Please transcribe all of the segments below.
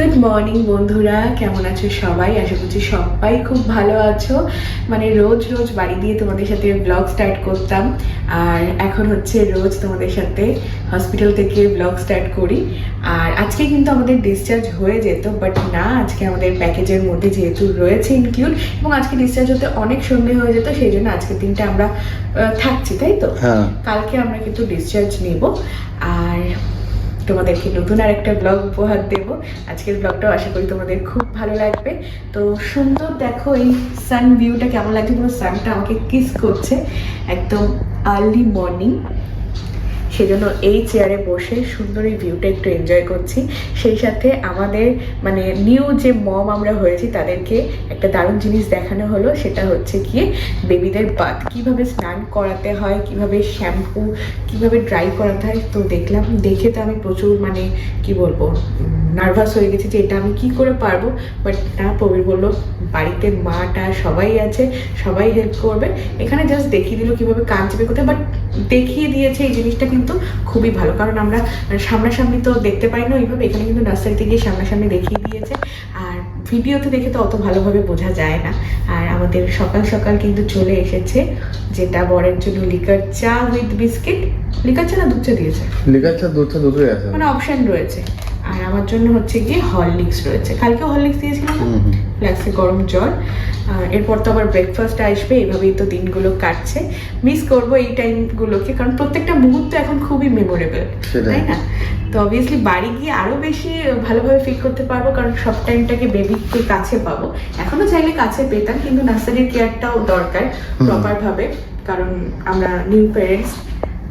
Good morning বন্ধুরা, কেমন আছো সবাই? আশা করছি সবাই খুব ভালো আছো। মানে রোজ রোজ বাড়ি দিয়ে তোমাদের সাথে ব্লগ স্টার্ট করতাম, আর এখন হচ্ছে রোজ তোমাদের সাথে হসপিটাল থেকে ব্লগ স্টার্ট করি। আর আজকে কিন্তু আমাদের ডিসচার্জ হয়ে যেত, বাট না, আজকে আমাদের প্যাকেজের মধ্যে যেহেতু রয়েছে ইনক্লুড, এবং আজকে ডিসচার্জ হতে অনেক সন্ধে হয়ে যেত, সেই জন্য আজকের দিনটা আমরা থাকছি, তাই তো? হ্যাঁ, কালকে আমরা কিন্তু ডিসচার্জ নেব, আর তোমাদেরকে নতুন আর একটা ব্লগ উপহার দেব। আজকের ব্লগটাও আশা করি তোমাদের খুব ভালো লাগবে। তো সুন্দর দেখো এই সান ভিউটা কেমন লাগছে, পুরো সানটা আমাকে কিস করছে একদম আর্লি মর্নিং। সেজন্য এই চেয়ারে বসে সুন্দর এই ভিউটা একটু এনজয় করছি। সেই সাথে আমাদের মানে নিউ যে মম আমরা হয়েছি তাদেরকে একটা দারুণ জিনিস দেখানো হলো, সেটা হচ্ছে গিয়ে বেবিদের বাথ কীভাবে স্নান করাতে হয়, কিভাবে শ্যাম্পু, কিভাবে ড্রাই করাতে হয়। তো দেখলাম, দেখে তো আমি প্রচুর মানে কি বলবো নার্ভাস হয়ে গেছি যে এটা আমি কি করে পারবো। বাট না, প্রবীর বললো বাড়িতে মাটা সবাই আছে, সবাই হেল্প করবে। এখানে জাস্ট দেখিয়ে দিল কীভাবে কান চেপে কোথায়, বাট দেখিয়ে দিয়েছে এই জিনিসটা কিন্তু খুবই ভালো, কারণ আমরা সামনাসামনি তো দেখতে পাই না ওইভাবে। এখানে কিন্তু নার্সারিতে গিয়ে সামনাসামনি দেখিয়ে দিয়েছে, আর ভিডিওতে দেখে তো অত ভালোভাবে বোঝা যায় না। আর আমাদের সকাল সকাল কিন্তু চলে এসেছে, যেটা বরের জন্য লিকার চা উইথ বিস্কিট। লিকার চা না দুধ চা দিয়েছে? লিকার চা দুধ চা দুটোই আছে, মানে অপশন রয়েছে। আর আমার জন্য হচ্ছে গিয়ে হরলিক্স রয়েছে, কালকে হরলিক্স দিয়েছিলাম, ফ্ল্যাক্সে গরম জল। এরপর তো আবার ব্রেকফাস্ট আসবে, এইভাবেই তো দিনগুলো কাটছে। মিস করবো এই টাইমগুলোকে, কারণ প্রত্যেকটা মুহূর্ত এখন খুবই মেমোরেবল, তাই না? তো অবভিয়াসলি বাড়ি গিয়ে আরও বেশি ভালোভাবে ফিল করতে পারবো, কারণ সব টাইমটাকে বেবিকে কাছে পাবো। এখনও চাইলে কাছে পেতাম, কিন্তু নার্সারির কেয়ারটাও দরকার প্রপারভাবে, কারণ আমরা নিউ প্যারেন্টস।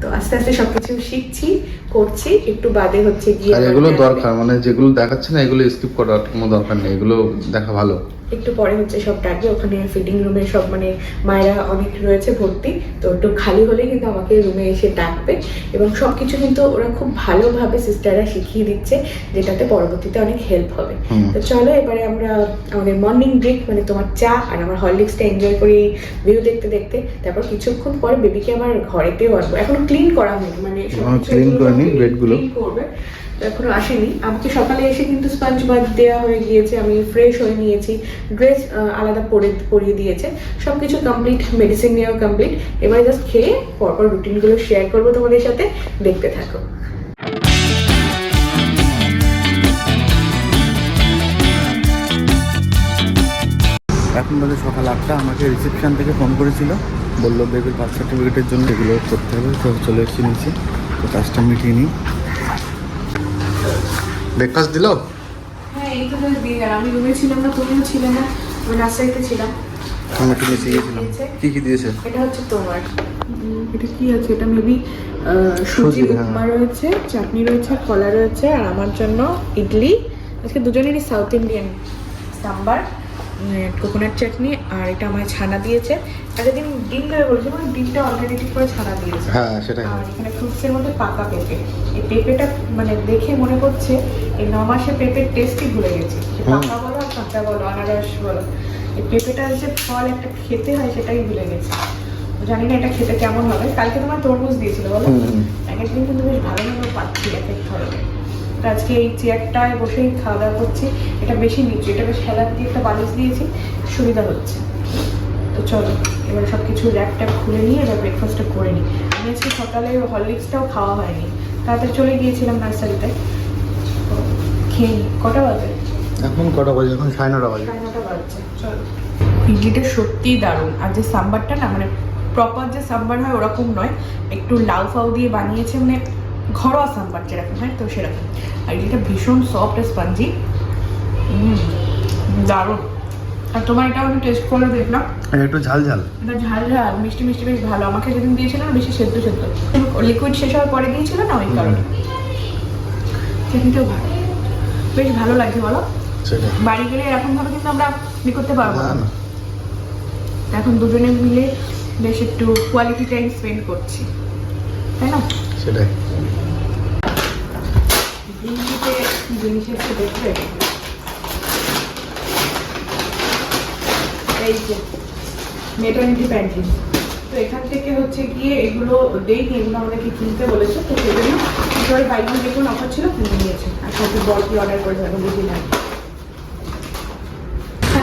তো আস্তে আস্তে সবকিছু শিখছি, করছি। একটু বাদে হচ্ছে গিয়ে আর এগুলো দরকার, মানে যেগুলো দেখাচ্ছে না এগুলো স্কিপ করার কোনো দরকার নেই, এগুলো দেখা ভালো। একটু পরে হচ্ছে সব ডাকবে, ওখানে ফিডিং রুমে সব মানে মায়েরা অনেক রয়েছে ভর্তি, তো একটু খালি হলে কিন্তু আমাকে রুমে এসে ডাকবে। এবং সব কিছু কিন্তু ওরা খুব ভালোভাবে সিস্টাররা শিখিয়ে দিচ্ছে, যেটাতে পরবর্তীতে অনেক হেল্প হবে। তো চলো এবারে আমরা আমাদের মর্নিং ব্রেক, মানে তোমার চা আর আমার হরলিক্সটা এনজয় করি ভিউ দেখতে দেখতে। তারপর কিছুক্ষণ পরে বেবিকে আমার ঘরেতেও আনবো, এখনো ক্লিন করা হয়নি, মানে ক্লিন করে নি, বেডগুলো করবে, এখনো আসেনি। আমাকে সকালে এসে কিন্তু স্পঞ্জ বাথ দেওয়া হয়ে গিয়েছে, আমি ফ্রেশ হয়ে নিয়েছি, ড্রেস আলাদা পরিয়ে দিয়েছে, সব কিছু কমপ্লিট, মেডিসিন নেওয়া কমপ্লিট। এবার জাস্ট খেয়ে পরপর রুটিনগুলো শেয়ার করবো তোমাদের সাথে, দেখতে থাকো। এখন বাজে সকাল 8টা। আমাকে রিসেপশন থেকে ফোন করেছিল, বললো বেবির বার্থ সার্টিফিকেটের জন্য এগুলো করতে হবে, তো চলে এসেছি নিচে, তো কাজটা মিটিয়ে নিই। ব্রেকফাস্ট দিল? হ্যাঁ, এই তো দিয়ে গেলাম। আমি রুমে ছিলাম না, তুমিও ছিলে না, আমি নার্সারিতে ছিলাম। আমরা কি নিচে গিয়েছিলাম? কি কি দিয়েছে? এটা হচ্ছে তোমার, এটা কি আছে, এটা মেবি সুজি উপমা রয়েছে, চাটনি রয়েছে, কলা রয়েছে, আর আমার জন্য ইডলি। আজকে দুজনেরই সাউথ ইন্ডিয়ান, সাম্বার, কোকোনাট চাটনি, আর এটা আমায় ছানা দিয়েছে। আগের দিন ডিম দেবে বলেছে, মানে ডিমটা অল্টারনেটিভ করে ছানা দিয়েছে। হ্যাঁ, সেটাই। আর এখানে ফ্রুটসের মধ্যে পাকা পেঁপে। এই পেঁপেটা মানে দেখে মনে করছে এই 9 মাসে পেঁপের টেস্টই ভুলে গেছি, পাকা বলো আর কাঁচা বলো, আনারস বলো, এই পেঁপেটার যে ফল একটা খেতে হয় সেটাই ভুলে গেছি। জানি না এটা খেতে কেমন হবে। কালকে তোমার তরমুজ দিয়েছিল বলো, আগের দিন কিন্তু বেশ ভালোভাবে পাচ্ছি এক এক ধরনের। তো আজকে এই চেয়ারটায় বসেই খাওয়া দাওয়া করছি, এটা বেশি নিচু, এটা বেশ হেলার দিয়ে একটা বালিশ দিয়েছি, সুবিধা হচ্ছে। তো চলো এবার সব কিছু র্যাপ ট্যাপ খুলে নিয়ে এবার ব্রেকফাস্টটা করে নিই। আমি আজকে সকালে হরলিক্সটাও খাওয়া হয়নি, তাড়াতাড়ি চলে গিয়েছিলাম নার্সারিতে। খেয়ে নিই। কটা বাজে এখন? কটা বাজে এখন? 9:30 বাজে। 9:30 বাজছে। চলো, ইডলিটা সত্যিই দারুণ। আর যে সাম্বারটা না, মানে প্রপার যে সাম্বার হয় ওরকম নয়, একটু লাউ ফাউ দিয়ে বানিয়েছে, মানে ঘরোয়া সাম্বার যেরকম হয় তো সেরকম। আর ইডলিটা ভীষণ সফট আর স্পঞ্জি, দারুণ। আর তোমার এটা আমি টেস্ট করে দেখলাম, একটু ঝাল ঝাল, এটা ঝাল ঝাল মিষ্টি মিষ্টি, বেশ ভালো। আমাকে যেদিন দিয়েছিল না বেশি সেদ্ধ সেদ্ধ, লিকুইড শেষ হওয়ার পরে দিয়েছিল না, ওই কারণে। চাটনিটাও ভালো, বেশ ভালো লাগছে বলো। বাড়ি গেলে এরকম ভাবে কিন্তু আমরা করতে পারবো না। এখন দুজনে মিলে বেশ একটু কোয়ালিটি টাইম স্পেন্ড করছি, তাই না? সেটাই। দিল্লিতে জিনিস একটু দেখবে, এই যে মেটার্নিটি প্যান্টি, তো এখান থেকে হচ্ছে গিয়ে এগুলো দেয়নি, এগুলো আমাদেরকে কিনতে বলেছে, তো সেজন্য সবাই বাইক দেখুন অফার ছিল, কিনে নিয়েছে। আর সাথে বলটি অর্ডার করে যাবে, বুঝি না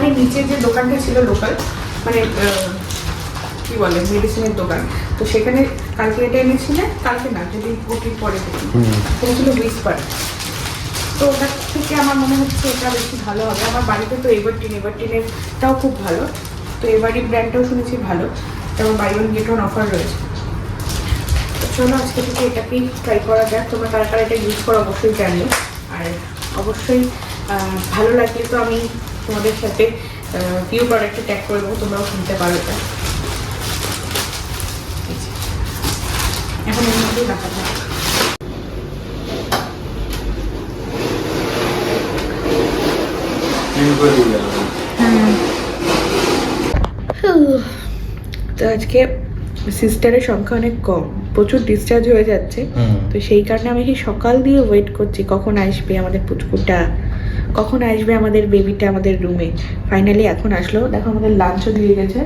এখানে নিচে যে দোকানটা ছিল লোকাল, মানে কি বলে মেডিসিনের দোকান, তো সেখানে কালকে এটা এনেছিলে, কালকে না যদি ওটির পরে সেটা ছিল হুইসপার। তো ওটার থেকে আমার মনে হচ্ছে এটা বেশি ভালো হবে। আমার বাড়িতে তো এভারটিনেরটাও খুব ভালো, তো এভারি ব্র্যান্ডটাও শুনেছি ভালো, যেমন buy one get one offer রয়েছে। তো চলো আজকে থেকে এটাকেই ট্রাই করা যাক। তোমরা কারা কারা এটা ইউজ করো অবশ্যই জানিও, আর অবশ্যই ভালো লাগলে তো আমি তোমাদের সাথে ভিউ প্রোডাক্টে ট্যাগ করে দেবো, তোমরাও কিনতে পারো এটা। এখন এর মধ্যেই রাখা যাক। তো আজকে সিস্টারের সংখ্যা অনেক কম, প্রচুর ডিসচার্জ হয়ে যাচ্ছে, তো সেই কারণে আমি সকাল দিয়ে ওয়েট করছি কখন আসবে আমাদের পুচকুটা, কখন আসবে আমাদের বেবিটা আমাদের রুমে। ফাইনালি এখন আসলো। দেখো আমাদের লাঞ্চও দিয়ে গেছে,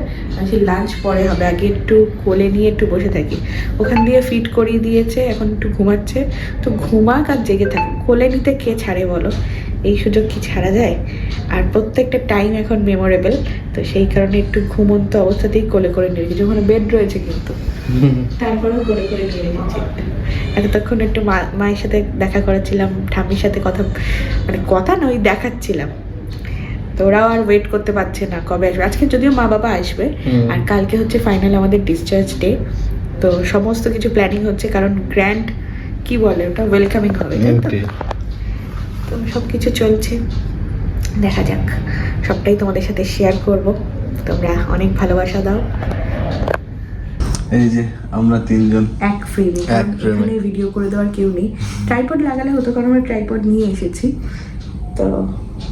সেই লাঞ্চ পরে হবে, আগে একটু কোলে নিয়ে একটু বসে থাকি। ওখান দিয়ে ফিট করিয়ে দিয়েছে, এখন একটু ঘুমাচ্ছে। তো ঘুমাক আর জেগে থাক, কোলে নিতে কে ছাড়ে বলো, এই সুযোগ কি ছাড়া যায়? আর প্রত্যেকটা টাইম এখন মেমোরেবল, তো সেই কারণে একটু ঘুমন্ত অবস্থাতেই কোলে করে নিয়ে রেখেছি। ওখানে বেড রয়েছে কিন্তু তারপরেও কোলে করে নিয়ে রেখেছি। এতক্ষণ একটু মায়ের সাথে দেখা করেছিলাম, ঠাম্মির সাথে কথা নয় দেখাচ্ছিলাম। তো ওরাও আর ওয়েট করতে পারছে না কবে আসবে। আজকে যদিও মা বাবা আসবে, আর কালকে হচ্ছে ফাইনাল আমাদের ডিসচার্জ ডে। তো সমস্ত কিছু প্ল্যানিং হচ্ছে, কারণ গ্র্যান্ড কি বলে ওটা, ওয়েলকামিং হবে, তো সব কিছু চলছে। দেখা যাক, সবটাই তোমাদের সাথে শেয়ার করব। তোমরা অনেক ভালোবাসা দাও। এই যে আমরা তিনজন এক ফ্রেমে, এখানে ভিডিও করে দেওয়ার কেউ নেই। ট্রাইপড লাগালে হতো, কারণ আমরা ট্রাইপড নিয়ে এসেছি। তো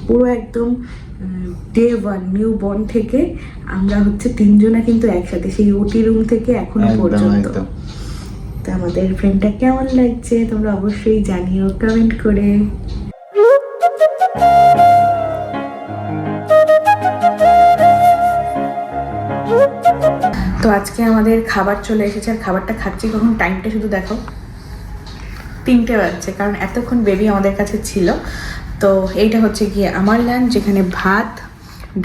পুরো একদম ডে ওয়ান নিউ বর্ন থেকে আমরা হচ্ছে তিনজনা কিন্তু একসাথে, সেই ওটি রুম থেকে এখনো পর্যন্ত। তো আমাদের ফ্রেন্ডটা কেমন লাগছে তোমরা অবশ্যই জানিও কমেন্ট করে। তো আজকে আমাদের খাবার চলে এসেছে, আর খাবারটা খাচ্ছি কখন, টাইমটা শুধু দেখো, 3টে বাজছে, কারণ এতক্ষণ বেবি আমাদের কাছে ছিল। তো এইটা হচ্ছে গিয়ে আমার লাঞ্চ, যেখানে ভাত,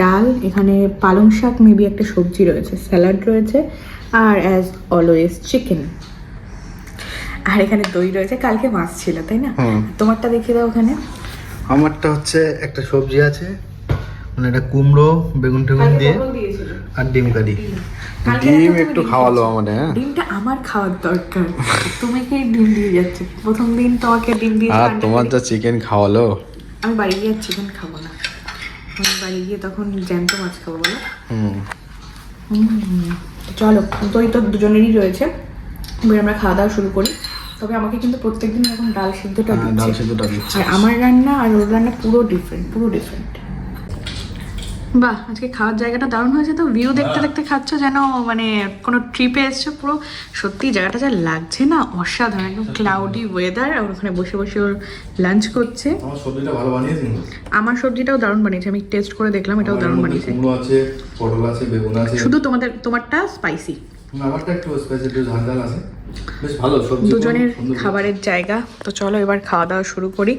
ডাল, এখানে পালং শাক, মেবি একটা সবজি রয়েছে, স্যালাড রয়েছে, আর অ্যাজ অলওয়েজ চিকেন। আর এখানে দই রয়েছে, কালকে মাছ ছিল তাই না? তোমারটা দেখিয়ে দাও। ওখানে আমারটা হচ্ছে একটা সবজি আছে, মানে এটা কুমড়ো বেগুন টেগুন দিয়ে, আর ডিম কারি। ডিম একটু খাওয়ালো আমাদের। হ্যাঁ, ডিমটা আমার খাওয়ার দরকার, তুমি কি ডিম দিয়ে যাচ্ছে? প্রথম দিন তোমাকে ডিম দিয়ে, আর তোমার যা চিকেন খাওয়ালো। আমি বাড়ি গিয়ে চিকেন খাবো না, আমি বাড়ি গিয়ে তখন জ্যান্ত মাছ খাবো বলো। চলো, দই তো দুজনেরই রয়েছে, এবার আমরা খাওয়া দাওয়া শুরু করি। তবে আমাকে কিন্তু প্রত্যেকদিন এরকম ডাল সিদ্ধটা দিচ্ছে, আর আমার রান্না আর ওর রান্না পুরো ডিফারেন্ট। বাহ, আজকে খাওয়ার জায়গাটা দারুণ হয়েছে। তো ভিউ দেখতে দেখতে খাচ্ছ যেন মানে কোনো ট্রিপে এসছো। পুরো সত্যি জায়গাটা যা লাগছে না, অসাধারণ, একদম ক্লাউডি ওয়েদার, আর ওখানে বসে বসে ওর লাঞ্চ করছে। আমার সবজিটা ভালো বানিয়েছি, আমার সবজিটাও দারুণ বানিয়েছে, আমি টেস্ট করে দেখলাম, এটাও দারুণ বানিয়েছে। কুমড়ো আছে, পটল আছে, বেগুন আছে। শুধু তোমারটা স্পাইসি, আমারটা একটু স্পাইসি, একটু ঝাল আছে, বেশ ভালো সবজি। দুজনের খাবারের জায়গা। তো চলো এবার খাওয়া দাওয়া শুরু করি,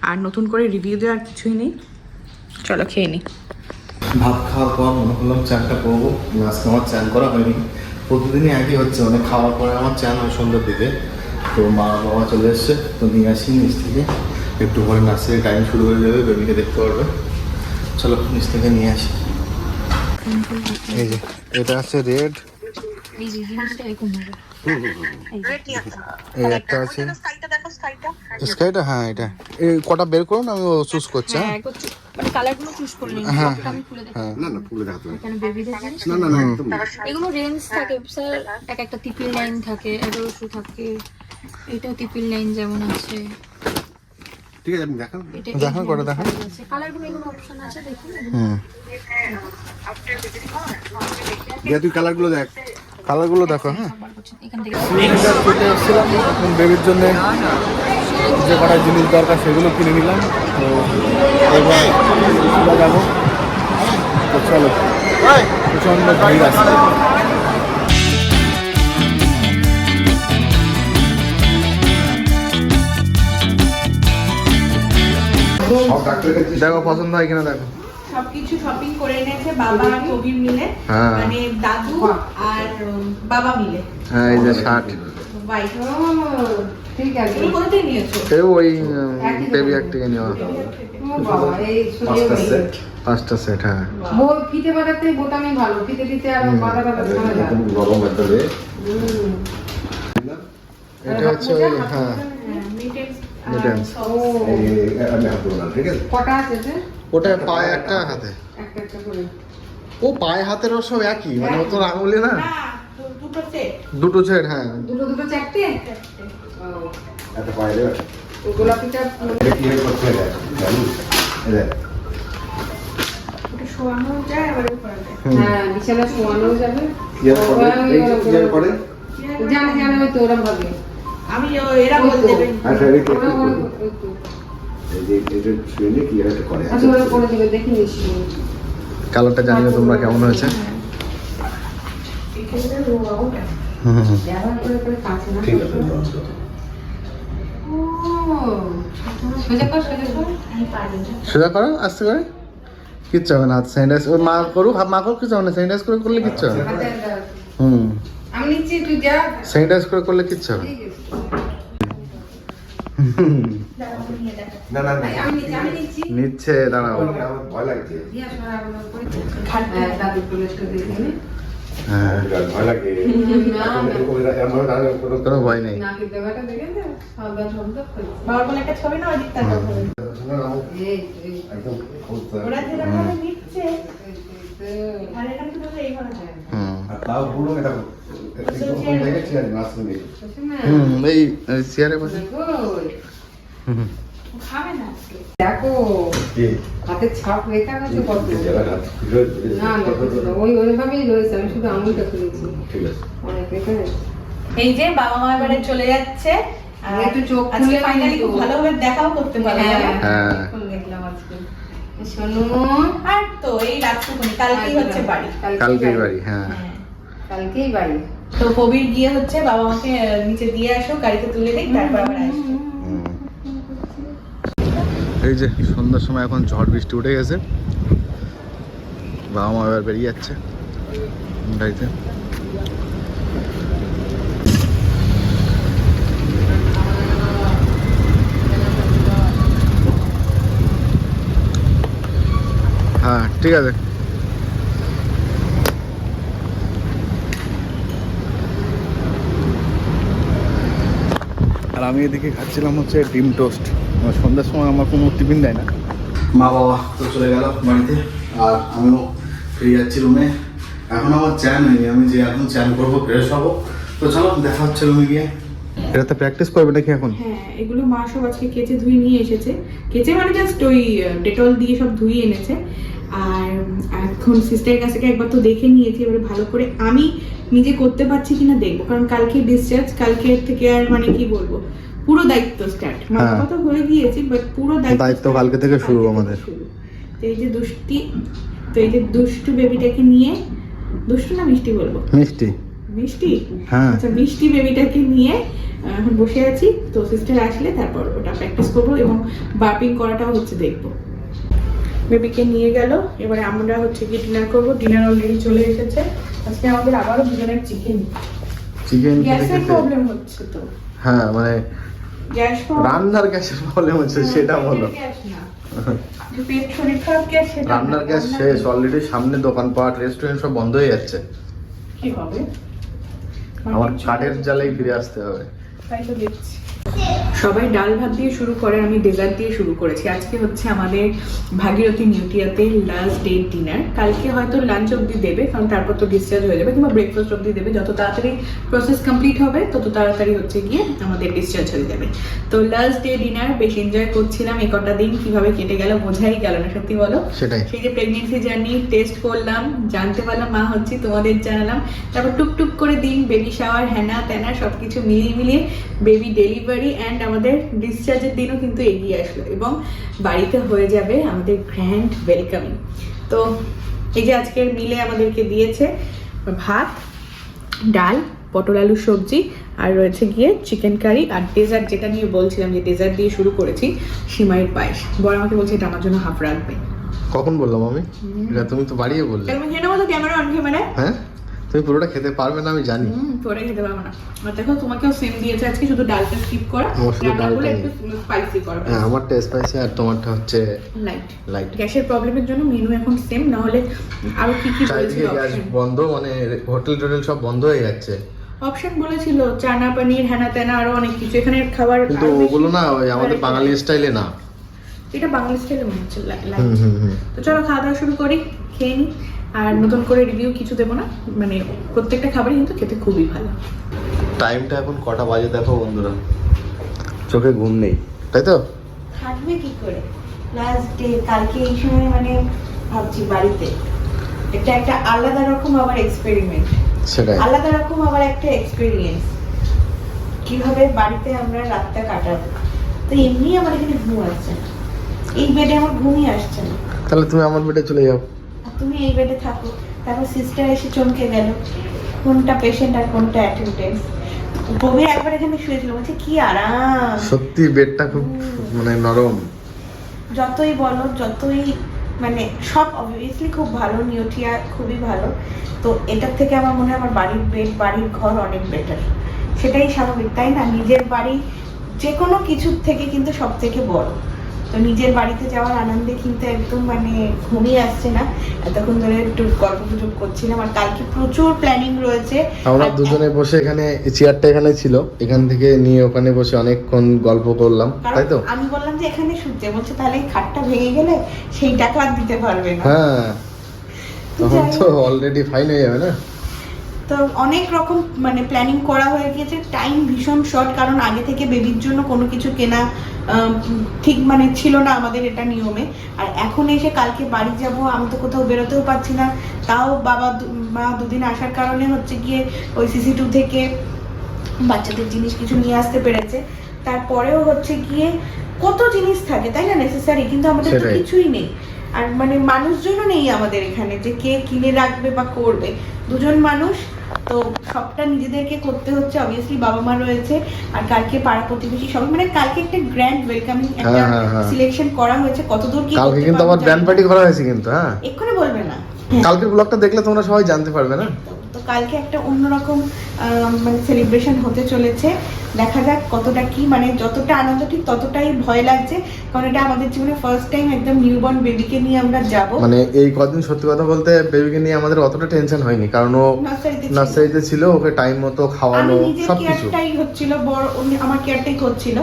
আর নতুন করে রিভিউ দেওয়ার কিছুই নেই, চলো খেয়ে নিই। ভাত খাওয়ার পর মনে করলাম চানটা করবো, আজকে আমার চান করা হয়নি, প্রতিদিনই একই হচ্ছে, মানে খাওয়ার পরে আমার চান হয় সন্ধ্যার দিকে। তো মা বাবা চলে এসছে, তো নিয়ে আসি নিচ থেকে, একটু পরে নার্সারি টাইম শুরু হয়ে যাবে, বেবিকে দেখতে পারবে। চলো নিচ থেকে নিয়ে আসি। এই যে এটা আছে রেড, এই একটা আছে স্কাইটা। হ্যাঁ, এটা এই কটা বের করুন, আমি চুজ করছি। হ্যাঁ, মানে কালারগুলো চুজ করে নিন। আমি খুলে দেখাবো। না না, খুলে দেখাতে হবে। এখানে বেবিদের জিনিস না না না, একদম না। এগুলো রেঞ্জ থাকে স্যার, একটা টিপিল লাইন থাকে, 1100 থাকে, এটাও টিপিল লাইন যেমন আছে। ঠিক আছে, আপনি দেখান, এটা দেখান করে দেখান। কালারগুলো এগুলো অপশন আছে, দেখুন। দিয়া তুই কালারগুলো দেখ, কালারগুলো দেখো। হ্যাঁ, এখান থেকে বেবির জন্য যে কটা জিনিস দরকার সেগুলো কিনে নিলাম। তো এবার যাবো, তো চলো, প্রচন্ড ভিড় আসছে। দেখো পছন্দ হয় কিনা, দেখো। সবকিছু শপিং করে এনেছে বাবা আর কবির মিলে, হ্যাঁ। মানে দাদু আর বাবা মিলে। হ্যাঁ এই যে শার্ট, হোয়াইট। ঠিক আছে। এগুলো কোথা থেকে নিয়েছো? এই ওই বেবি এক থেকে নেওয়া। ও বাবা, এই পাঁচটা সেট, পাঁচটা সেট। হ্যাঁ বই ফিতে বাঁধাতে বোতামই ভালো, ফিতে দিতে আর বাঁধা শোনা যায়। গরম একটা রে। হুম। এটা হচ্ছে ওই হ্যাঁ মিটেন্স। আমি হাত দেবো না, ঠিক আছে? কটা আছে যে? ওটা পায়ে একটা হাতে, একটা একটা করে। ও পায়ে হাতেরও সব একই, মানে ও তো আঙুলে না, না, দুটো সেট। দুটো সেট। হ্যাঁ দুটো দুটো চারটে? ও, একটা পায়ে দেবে। ওই গোলাপিটা এটা কি হয়ে করছে এটা? জানি? এই দেখ। ওটা শোয়ানো যায় আবার করা যায়। হ্যাঁ, বিছানা শোয়ানো যাবে। ক্লিয়ার করে, এই যে ক্লিয়ার করে। জানে জানে, ওই তো ওরম ভাবে। আমি এরা বলে দেবে। আচ্ছা, এই যে ওরা ওই তো। এই যে শুয়ে নিয়ে ক্লিয়ার একটা করে। আচ্ছা, ওরা করে দিবে, দেখি নিশ্চয়ই। কালারটা জানি না তোমরা কেমন হয়েছে। এখানে রোয়াওটা। ব্যবহার করে করে কাছে না। ঠিক আছে, লঞ্চ করো। ও, সোজা কর, সোজা কর। আমি পারি না। সোজা করো, আস্তে করে, কিচ্ছু হবে না। হাত স্যানিটাইজ, ওর মা করুক, মা করুক, কিছু হবে না। স্যানিটাইজ করে করলে কিচ্ছু হবে না। হাতে দাও। হুম, আমি নিচ্ছি, তুই যা। স্যানিটাইজ করে করলে কিচ্ছু হবে না। ঠিক আছে। দাঁড়াও, আমি নিয়ে দেখাচ্ছি। না না না, আমি নিচ্ছি। নিচ্ছে, দাঁড়াও। আমার ভয় লাগছে। দিয়া সরা আমরা করে। ঘাটতে হ্যাঁ, দাদু প্লেটটা দেখে নে। হ্যাঁ আমার ভয় লাগে। এমন দাঁড়ানো কোনো কোনো ভয় নেই। নাকের জায়গাটা দেখে নে, সাবধান শব্দ করছে। বাবার বলে একটা ছবি না, ওই দিক তাকাও হবে। এই, এই, একদম খুলতে ওরা যেরকম ভাবে নিচ্ছে, এই, আর এখানে শুধু এইভাবে যায়। হুম আর তাও পুরো এটা কোন জায়গায় ঠিক আছে, নাচ নেই। বুঝছো না? হুম, এই চেয়ারে বসে। দেখো, হুম ও খাবে না আজকে। দেখো, কি? হাতের ছাপ রেখা গেছে কত। এই জায়গাটা না না, কিছু না, ওইভাবেই রয়েছে, আমি শুধু আঙুলটা খুলেছি। ঠিক আছে। অনেক রেখে গেছে। এই যে বাবা মা এবারে চলে যাচ্ছে, আর একটু চোখ আজকে খুলে ফাইনালি খুব কিন্তু। ভালোভাবে দেখাও করতে পারলাম। হ্যাঁ, হ্যাঁ। এখন দেখলাম আজকে। শোনো, আর তো এই রাতটুকুনি, কালকেই হচ্ছে বাড়ি। কালকেই বাড়ি। হ্যাঁ হ্যাঁ। কালকেই বাড়ি। তো কবির গিয়ে হচ্ছে বাবা মাকে নিচে দিয়ে আসো, গাড়িতে তুলে দিই, তারপর আবার আসবো। হুম। এই যে সন্ধ্যার সময় এখন ঝড় বৃষ্টি উঠে গেছে, বাবা মা এবার বেরিয়ে যাচ্ছে গাড়িতে। হ্যাঁ ঠিক আছে। আর আমি এদিকে খাচ্ছিলাম হচ্ছে ডিম টোস্ট। সন্ধ্যার সময় আমার কোনো টিফিন দেয় না। মা বাবা তো চলে গেল বাড়িতে, আর আমিও ফিরে যাচ্ছি রুমে। এখন আমার চ্যান হয়নি, আমি যে এখন চ্যান করবো, ফ্রেশ হবো। তো চলো দেখা হচ্ছে রুমে গিয়ে। এটাতে প্র্যাকটিস করবে নাকি এখন? হ্যাঁ, এগুলো মা সব আজকে কেচে ধুয়ে নিয়ে এসেছে। কেচে মানে জাস্ট ওই ডেটল দিয়ে সব ধুয়ে এনেছে। আর এখন সিস্টারের কাছ থেকে একবার তো দেখে নিয়েছি, এবারে ভালো করে আমি নিজে করতে পারছি কিনা দেখবো, কারণ কালকে ডিসচার্জ, কালকে থেকে আর মানে কি বলবো, পুরো দায়িত্ব স্টার্ট। মা হ্যাঁ। বাবা তো হয়ে গিয়েছি, বাট পুরো দায়িত্ব কালকে থেকে শুরু আমাদের। শুরু। তো এই যে দুষ্টু বেবিটাকে নিয়ে, দুষ্টু না মিষ্টি বলবো? মিষ্টি। মিষ্টি? হ্যাঁ। আচ্ছা, মিষ্টি বেবিটাকে নিয়ে এখন বসে আছি। তো সিস্টার আসলে তারপর ওটা প্র্যাকটিস করবো এবং বার্পিং করাটাও হচ্ছে দেখবো। বেবিকে নিয়ে গেল, এবারে আমরা হচ্ছে কি ডিনার করবো। ডিনার অলরেডি চলে এসেছে। আজকে আমাদের আবারও দুজনের চিকেন। চিকেন গ্যাসের প্রবলেম হচ্ছে তো। হ্যাঁ মানে গ্যাস রান্নার গ্যাসের প্রবলেম হচ্ছে, সেটা বলো। গ্যাস না, যে পেট শরীর খারাপ গ্যাস, সেটা না। রান্নার গ্যাস শেষ অলরেডি, সামনে দোকানপাট রেস্টুরেন্ট সব বন্ধ হয়ে যাচ্ছে। কি হবে? আমার কাঠের জ্বালাই ফিরে আসতে হবে। তাই তো দেখছি। সবাই ডাল ভাত দিয়ে শুরু করে, আমি ডেজার্ট দিয়ে শুরু করেছি। আজকে হচ্ছে আমাদের ভাগীরথী নিউটিয়াতে লাস্ট ডে ডিনার। কালকে হয়তো লাঞ্চ অবধি দেবে, কারণ তারপর তো ডিসচার্জ হয়ে যাবে, কিংবা ব্রেকফাস্ট অবধি দেবে। যত তাড়াতাড়ি প্রসেস কমপ্লিট হবে তত তাড়াতাড়ি হচ্ছে গিয়ে আমাদের ডিসচার্জ হয়ে যাবে। তো লাস্ট ডে ডিনার বেশ এনজয় করছিলাম। এই কটা দিন কিভাবে কেটে গেল বোঝাই গেল না, সত্যি বলো। সেটাই। সেই যে প্রেগনেন্সি জার্নি টেস্ট করলাম, জানতে পারলাম মা হচ্ছি, তোমাদের জানালাম, তারপর টুকটুক করে দিন, বেবি শাওয়ার, হ্যানা ত্যানা সবকিছু মিলিয়ে বেবি ডেলিভারি অ্যান্ড আমাদের ডিসচার্জের দিনও কিন্তু এগিয়ে আসলো, এবং বাড়িতে হয়ে যাবে আমাদের গ্র্যান্ড ওয়েলকামিং। তো এই যে আজকের মিলে আমাদেরকে দিয়েছে ভাত, ডাল, পটল আলু সবজি, আর রয়েছে গিয়ে চিকেন কারি, আর ডেজার্ট যেটা নিয়ে বলছিলাম যে ডেজার্ট দিয়ে শুরু করেছি, সিমাইয়ের পায়েস। বড় আমাকে বলছে এটা আমার জন্য হাফ রাখবে। কখন বললাম আমি? এটা তুমি তো বাড়িয়ে বললে। আমি খেয়ে নেবো তো ক্যামেরা অন ক্যামেরায়। হ্যাঁ, তুমি পুরোটা খেতে পারবে না আমি জানি। পুরোটা খেতে পারবো না। আর দেখো তোমাকেও সেম দিয়েছে আজকে, শুধু ডালটা স্কিপ করা, আমার শুধু রান্নাগুলো ডালটা একটু স্পাইসি করা। হ্যাঁ, আমারটা স্পাইসি আর তোমারটা হচ্ছে লাইট। লাইট। গ্যাসের প্রবলেমের জন্য মেনু এখন সেম, না হলে আরো কি কি চারিদিকে গ্যাস বন্ধ, মানে হোটেল টোটেল সব বন্ধ হয়ে যাচ্ছে। অপশন বলেছিল চানা পানির হ্যানা ত্যানা আরো অনেক কিছু, এখানে খাবার কিন্তু আরো বেশি ওগুলো না ওই আমাদের variety বাঙালি স্টাইলে না। এটা বাঙালি স্টাইলে মনে হচ্ছে লাইট। হুম। তো চলো খাওয়া দাওয়া শুরু করি, খেয়ে নিই। আর নতুন করে রিভিউ কিছু দেবো না, মানে প্রত্যেকটা খাবারই কিন্তু খেতে খুবই ভালো। টাইমটা এখন কটা বাজে দেখো বন্ধুরা, চোখে ঘুম নেই, তাই তো? থাকবে কি করে লাস্ট ডে, কালকে এই সময় মানে ভাবছি বাড়িতে এটা একটা আলাদা রকম আবার এক্সপেরিমেন্ট, সেটাই। আলাদা রকম আবার একটা এক্সপেরিয়েন্স, কিভাবে বাড়িতে আমরা রাতটা কাটাবো। তো এমনি আমার এখানে ঘুম আসছে না, এই বেডে আমার ঘুমই আসছে না। তাহলে তুমি আমার বেডে চলে যাও। আর তুমি এই বেডে থাকো। তারপর সিস্টার এসে চমকে গেল, কোনটা পেশেন্ট আর কোনটা অ্যাটেন্ডেন্স। বমি একবার এখানে শুয়েছিল, বলছে কি আরাম। সত্যি বেডটা খুব মানে নরম। যতই বলো, যতই মানে সব অবভিয়াসলি খুব ভালো, নিউট্রিয়া খুবই ভালো। তো এটার থেকে আমার মনে হয় আমার বাড়ির বেড, বাড়ির ঘর অনেক বেটার। সেটাই স্বাভাবিক, তাই না? নিজের বাড়ি যে কোনো কিছুর থেকে কিন্তু সব থেকে বড়। তো নিজের বাড়িতে যাওয়ার আনন্দে কিন্তু একদম মানে ঘুমিয়ে আসছে না। এতক্ষণ ধরে একটু গল্প গুজব করছিলাম, আর কালকে প্রচুর প্ল্যানিং রয়েছে। আমরা দুজনে বসে এখানে, চেয়ারটা এখানে ছিল, এখান থেকে নিয়ে ওখানে বসে অনেকক্ষণ গল্প করলাম, তাই তো? আমি বললাম যে এখানে শুতে, বলছে তাহলে এই খাটটা ভেঙে গেলে সেই টাকা আর দিতে পারবে না। হ্যাঁ, তখন তো অলরেডি ফাইন হয়ে যাবে না? তো অনেক রকম মানে প্ল্যানিং করা হয়ে গিয়েছে, টাইম ভীষণ শর্ট, কারণ আগে থেকে বেবির জন্য কোনো কিছু কেনা ঠিক মানে ছিল না আমাদের এটা নিয়মে। আর এখন এসে কালকে বাড়ি যাব, আমি তো কোথাও বেরোতেও পারছি না। তাও মা দুদিন আসার কারণে হচ্ছে গিয়ে ওই CC2 থেকে বাচ্চাদের জিনিস কিছু নিয়ে আসতে পেরেছে। তারপরেও হচ্ছে গিয়ে কত জিনিস থাকে, তাই না, নেসেসারি, কিন্তু আমাদের তো সেটাই। কিছুই নেই। আর মানে মানুষজনও নেই আমাদের এখানে যে কে কিনে রাখবে বা করবে। দুজন মানুষ, তো সবটা নিজেদেরকে করতে হচ্ছে। অবভিয়াসলি বাবা মা রয়েছে, আর কালকে পাড়া প্রতিবেশী সবাই, মানে কালকে একটা গ্র্যান্ড ওয়েলকামিং একটা সিলেকশন করা হয়েছে। কতদূর কি কালকে কিন্তু আবার ব্যান্ড পার্টি করা হয়েছে কিন্তু। হ্যাঁ, এক্ষুনি বলবে না, কালকের ব্লগটা দেখলে তোমরা সবাই জানতে পারবে না? তো কালকে একটা অন্যরকম মানে সেলিব্রেশন হতে চলেছে। দেখা যাক কতটা কি, মানে যতটা আনন্দ ঠিক ততটাই ভয় লাগছে, কারণ এটা আমাদের জীবনে ফার্স্ট টাইম একদম নিউবর্ন বেবিকে নিয়ে আমরা যাব। মানে এই কদিন সত্যি কথা বলতে বেবিকে নিয়ে আমাদের অতটা টেনশন হয়নি, কারণ ও নার্সারিতে ছিল, ওকে টাইম মতো খাওয়ানো সবকিছু কেয়ারটাই হচ্ছিল, বড় আমার কেয়ারটাই হচ্ছিল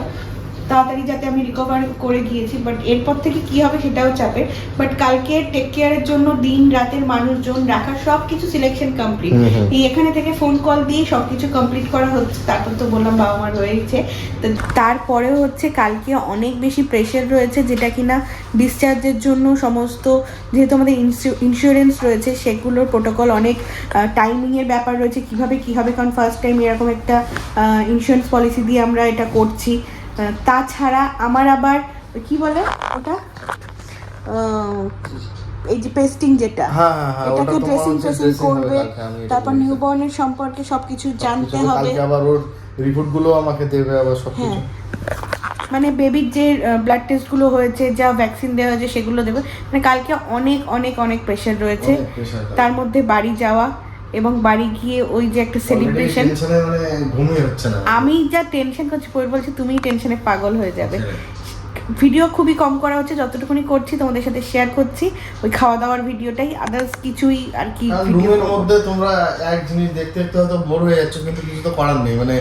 তাড়াতাড়ি, যাতে আমি রিকভার করে গিয়েছি। বাট এরপর থেকে কি হবে সেটাও চাপে। বাট কালকে টেক কেয়ারের জন্য দিন রাতের মানুষজন রাখা, সবকিছু সিলেকশন কমপ্লিট। এই এখানে থেকে ফোন কল দিয়ে সবকিছু কমপ্লিট করা হচ্ছে। তারপর তো বললাম বাবা মার রয়েছে, তো তারপরেও হচ্ছে কালকে অনেক বেশি প্রেশার রয়েছে, যেটা কিনা ডিসচার্জের জন্য সমস্ত, যেহেতু আমাদের ইন্স্যুরেন্স রয়েছে, সেগুলোর প্রোটোকল অনেক টাইমিংয়ের ব্যাপার রয়েছে, কিভাবে কি হবে, কারণ ফার্স্ট টাইম এরকম একটা ইন্স্যুরেন্স পলিসি দিয়ে আমরা এটা করছি। তাছাড়া আমার আবার কি বলে ওটা, এই যে পেস্টিং যেটা, এটাকে ড্রেসিং করবে, তারপর নিউবর্নের সম্পর্কে সবকিছু জানতে হবে। আবার ওর রিপোর্টগুলো আমাকে দেবে আবার সবকিছু, মানে বেবির যে ব্লাড টেস্টগুলো হয়েছে, যা ভ্যাকসিন দেওয়া হয়েছে সেগুলো দেবে। মানে কালকে অনেক অনেক অনেক প্রেশার রয়েছে, তার মধ্যে বাড়ি যাওয়া এবং বাড়ি গিয়ে ওই যে একটা সেলিব্রেশন। আমি যা টেনশন করছি, পরে বলছি তুমিই টেনশনে পাগল হয়ে যাবে। ভিডিও খুবই কম করা হচ্ছে, যতটুকুনি করছি তোমাদের সাথে শেয়ার করছি, ওই খাওয়া দাওয়ার ভিডিওটাই, আদার্স কিছুই আর কি। রুমের মধ্যে তোমরা এক জিনিস দেখতে দেখতে হয়তো বোর হয়ে যাচ্ছ, কিন্তু কিছু তো করার নেই, মানে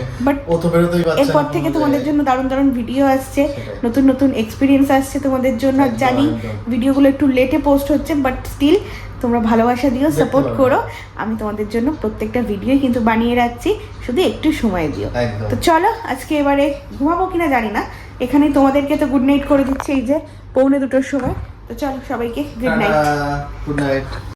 ও তো বেরোতেই পারছে না। এরপর থেকে তোমাদের জন্য দারুণ দারুণ ভিডিও আসছে, নতুন নতুন এক্সপিরিয়েন্স আসছে তোমাদের জন্য। জানি ভিডিওগুলো একটু লেটে পোস্ট হচ্ছে, বাট স্টিল তোমরা ভালোবাসা দিও, সাপোর্ট করো। আমি তোমাদের জন্য প্রত্যেকটা ভিডিওই কিন্তু বানিয়ে রাখছি, শুধু একটু সময় দিও। তো চলো আজকে এবারে ঘুমাবো কিনা জানি না, এখানেই তোমাদেরকে তো গুড নাইট করে দিচ্ছি, এই যে 1:45 সময়। তো চলো সবাইকে গুড নাইট। Good night.